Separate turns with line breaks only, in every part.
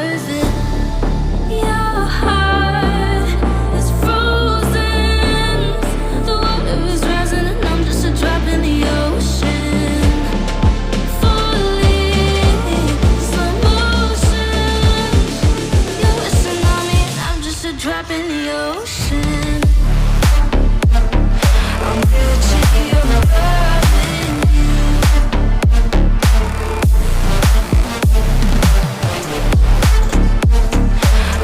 deserve it. Your heart is frozen. The water is rising and I'm just a drop in the ocean. Falling, slow motion. You're a tsunami and I'm just a drop in the ocean. I'm reaching your love in you.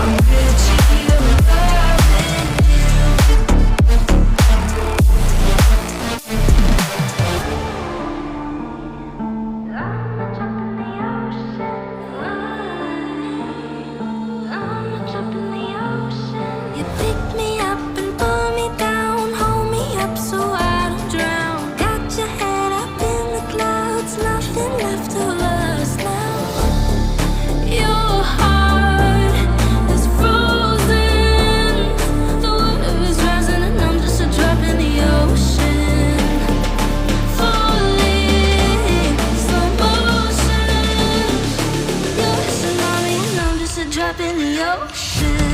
I'm reaching your love in you. I'm a drop in the ocean. I'm a drop in the ocean. You pick me up and pull me down, hold me up so I don't drown. Got your head up in the clouds, nothing left of us now. Your heart is frozen. The water is rising and I'm just a drop in the ocean. Falling, slow motion. You're a tsunami and I'm just a drop in the ocean.